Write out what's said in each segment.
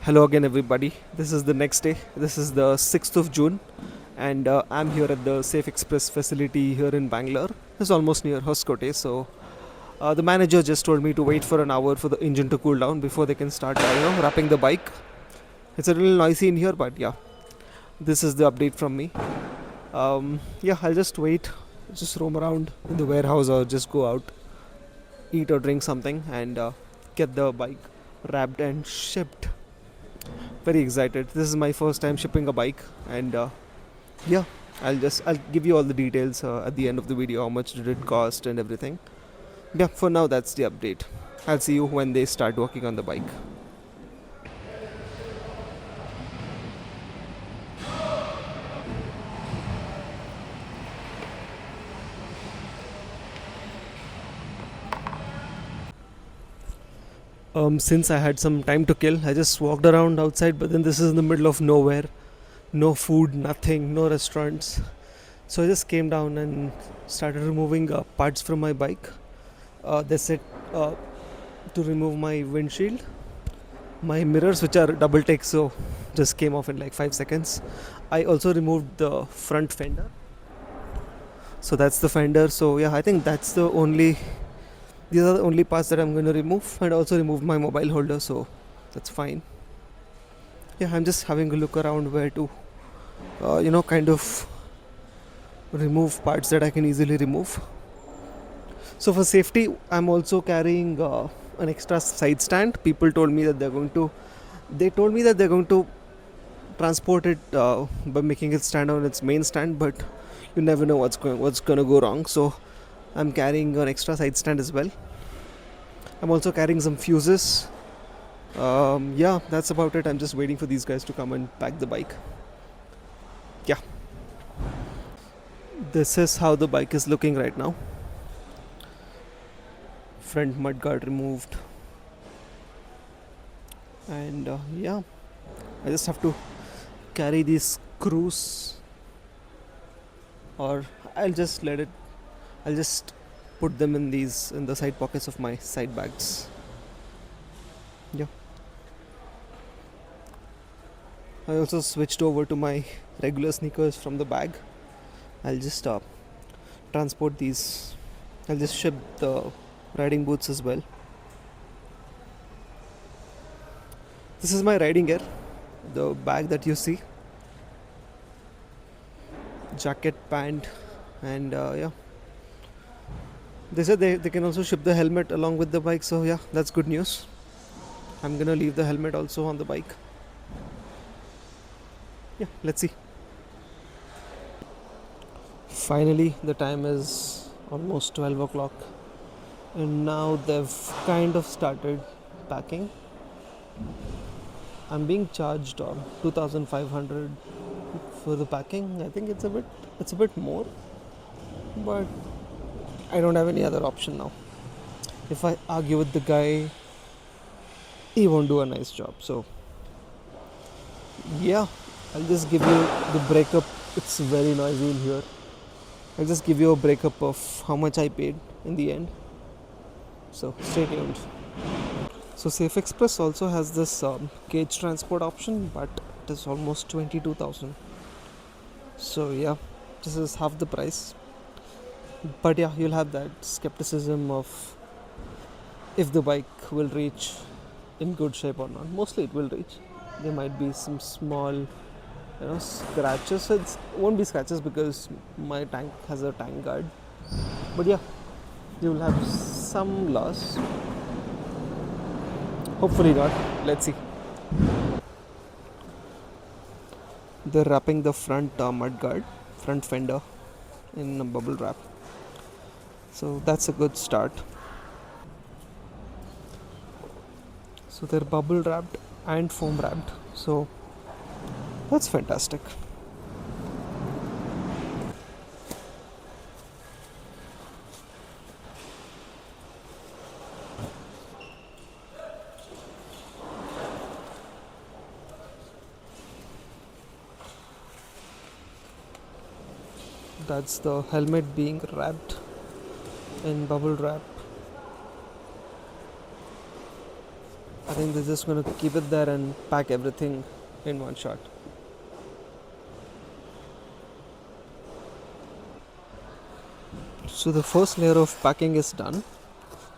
Hello again, everybody. This is the next day. This is the 6th of June, and I'm here at the Safe Express facility here in Bangalore. It's almost near Hoskote. So, the manager just told me to wait for an hour for the engine to cool down before they can start, wrapping the bike. It's a little noisy in here, but yeah, this is the update from me. Yeah, I'll just wait, just roam around in the warehouse or just go out, eat or drink something, and get the bike wrapped and shipped. Very excited. This is my first time shipping a bike, and yeah, I'll give you all the details at the end of the video. How much did it cost and everything. Yeah, for now that's the update. I'll see you when they start working on the bike. Since I had some time to kill, I just walked around outside, but then this is in the middle of nowhere. No food, nothing, no restaurants. So I just came down and started removing parts from my bike. They said to remove my windshield, my mirrors, which are double take, so just came off in like 5 seconds. I also removed the front fender, so that's the fender. So yeah, I think these are the only parts that I'm going to remove, and also remove my mobile holder, so that's fine. Yeah, I'm just having a look around where to kind of remove parts that I can easily remove. So for safety, I'm also carrying an extra side stand. People told me that they're going to transport it by making it stand on its main stand, but you never know what's going to go wrong. So I'm carrying an extra side stand as well. I'm also carrying some fuses. Yeah, that's about it. I'm just waiting for these guys to come and pack the bike. Yeah, this is how the bike is looking right now. Front mudguard removed, and yeah, I just have to carry these screws, or I'll just let it. I'll just put them in the side pockets of my side bags. Yeah. I also switched over to my regular sneakers from the bag. I'll just transport these. I'll just ship the riding boots as well. This is my riding gear, the bag that you see. Jacket, pant, and yeah. They said they can also ship the helmet along with the bike, so yeah, that's good news. I'm gonna leave the helmet also on the bike. Yeah, let's see. Finally, the time is almost 12 o'clock, and now they've kind of started packing. I'm being charged 2,500 for the packing. I think it's a bit more, but I don't have any other option now. If I argue with the guy, he won't do a nice job. So yeah, I'll just give you the breakup. It's very noisy in here. I'll just give you a breakup of how much I paid in the end. So stay tuned. So Safe Express also has this cage transport option, but it is almost 22,000. So yeah, this is half the price. But yeah, you'll have that skepticism of if the bike will reach in good shape or not. Mostly it will reach. There might be some small scratches. It won't be scratches because my tank has a tank guard, but yeah, you will have some loss. Hopefully not. Let's see. They're wrapping the front front fender in a bubble wrap, so that's a good start. So they're bubble wrapped and foam wrapped, so that's fantastic. That's the helmet being wrapped in bubble wrap. I think they're just gonna keep it there and pack everything in one shot. So the first layer of packing is done.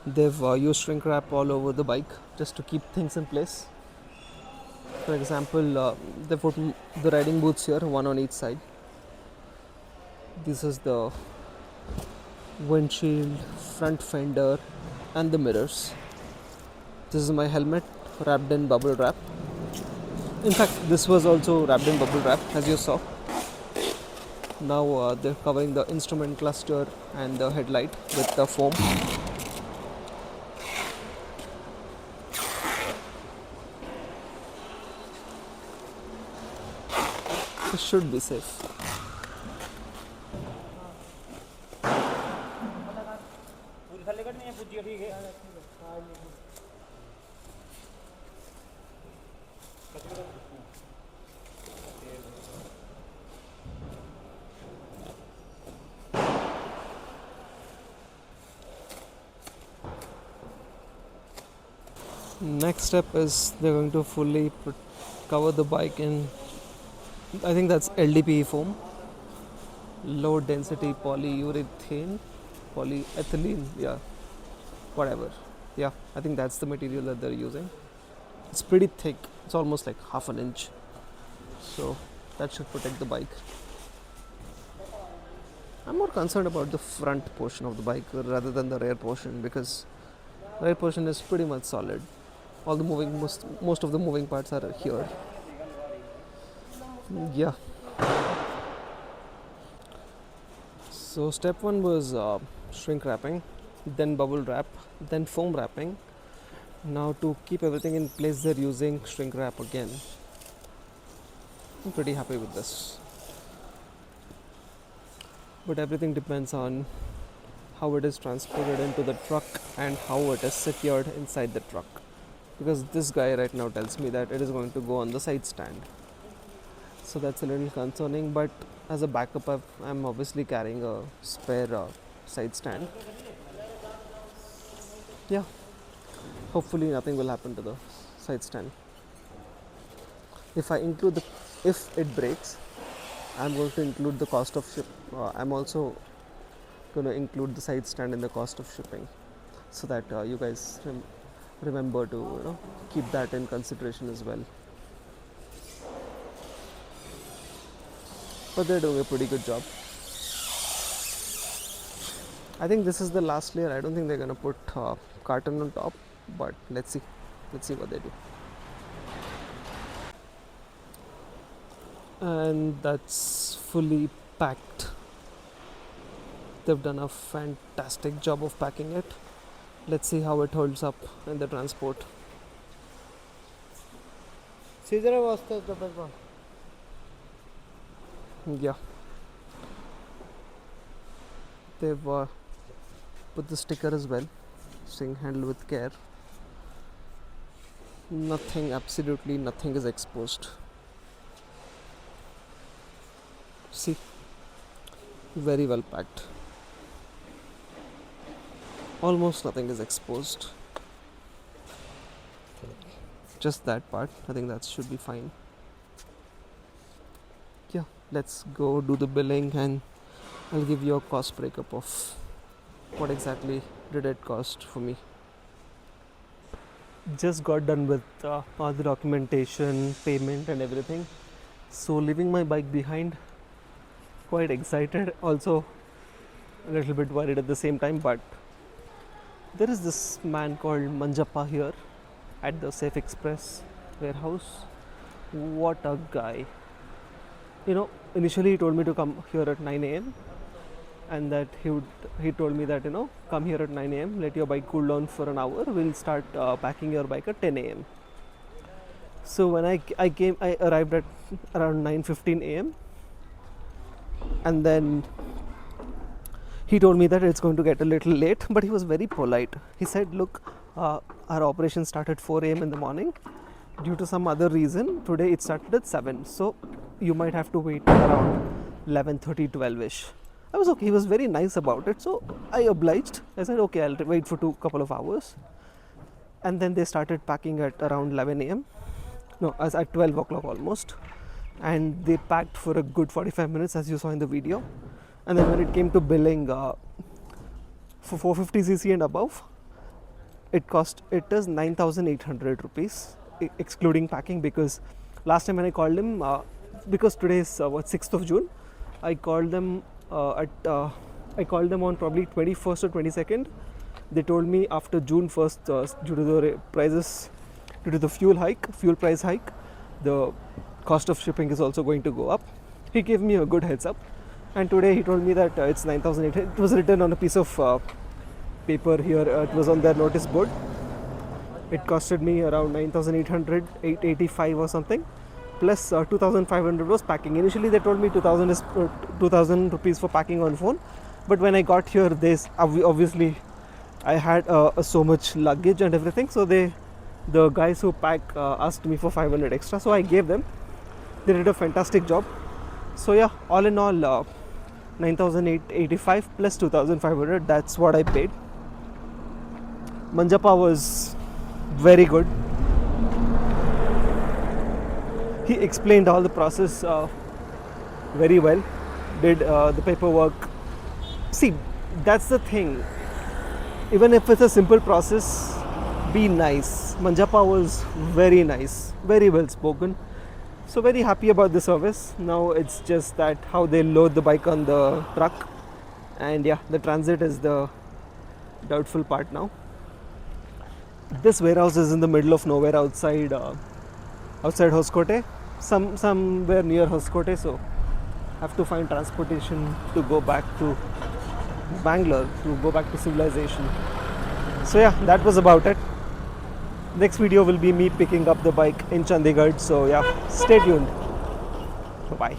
They've used shrink wrap all over the bike just to keep things in place. For example, they put the riding boots here, one on each side. This is the windshield, front fender, and the mirrors. This is my helmet wrapped in bubble wrap. In fact, this was also wrapped in bubble wrap, as you saw. Now they're covering the instrument cluster and the headlight with the foam. This should be safe. Next step is they're going to fully cover the bike in, I think that's LDPE foam, low density polyurethane, polyethylene, yeah, whatever. Yeah, I think that's the material that they're using. It's pretty thick, it's almost like half an inch. So that should protect the bike. I'm more concerned about the front portion of the bike rather than the rear portion, because the rear portion is pretty much solid. All the most of the moving parts are here. Yeah. So step one was shrink wrapping, then bubble wrap, then foam wrapping. Now to keep everything in place, they're using shrink wrap again. I'm pretty happy with this. But everything depends on how it is transported into the truck and how it is secured inside the truck. Because this guy right now tells me that it is going to go on the side stand. So that's a little concerning, but as a backup, I'm obviously carrying a spare side stand. Yeah, hopefully nothing will happen to the side stand. If it breaks, I'm going to include the cost of ship. I'm also going to include the side stand in the cost of shipping, so that you guys remember to keep that in consideration as well. But they're doing a pretty good job. I think this is the last layer. I don't think they're gonna put carton on top, but let's see what they do. And that's fully packed. They've done a fantastic job of packing it. Let's see how it holds up in the transport. Yeah, they've put the sticker as well, saying handle with care. Absolutely nothing is exposed. See, very well packed. Almost nothing is exposed. Just that part. I think that should be fine. Yeah, let's go do the billing and I'll give you a cost breakup of what exactly did it cost for me. Just got done with all the documentation, payment and everything. So leaving my bike behind, quite excited, also a little bit worried at the same time, but there is this man called Manjappa here at the Safe Express warehouse. What a guy. Initially he told me to come here at 9 a.m. and that he told me that come here at 9 a.m, let your bike cool down for an hour, we'll start packing your bike at 10 a.m. So when I arrived at around 9:15 a.m. and then he told me that it's going to get a little late, but he was very polite. He said, look, our operation started 4 a.m. in the morning. Due to some other reason, today it started at 7. So you might have to wait around 11:30, 12ish. I was okay. He was very nice about it. So I obliged. I said, okay, I'll wait for couple of hours. and then they started packing at around 11 a.m. No, as at 12 o'clock almost, and they packed for a good 45 minutes, as you saw in the video. And then when it came to billing, for 450cc and above, it is 9,800 rupees excluding packing, because last time when I called him, because today is 6th of June, I called them I called them on probably 21st or 22nd. They told me after June 1st, due to the prices, due to the fuel price hike, the cost of shipping is also going to go up. He gave me a good heads up, and today he told me that it's 9,800. It was written on a piece of paper here. It was on their notice board. It costed me around 9,800, 885 or something, plus 2,500 was packing. Initially they told me 2,000 rupees for packing on phone, but when I got here, obviously I had so much luggage and everything, so the guys who pack asked me for 500 extra, so I gave them. They did a fantastic job. So yeah, all in all, 9,885 plus 2,500, that's what I paid. Manjapa was very good. He explained all the process very well, did the paperwork. See, that's the thing. Even if it's a simple process, be nice. Manjapa was very nice, very well spoken. So very happy about the service. Now it's just that how they load the bike on the truck, and yeah, the transit is the doubtful part now. This warehouse is in the middle of nowhere, outside Hoskote, somewhere near Hoskote. So have to find transportation to go back to Bangalore, to go back to civilization. So yeah, that was about it. Next video will be me picking up the bike in Chandigarh. So yeah, stay tuned. Bye.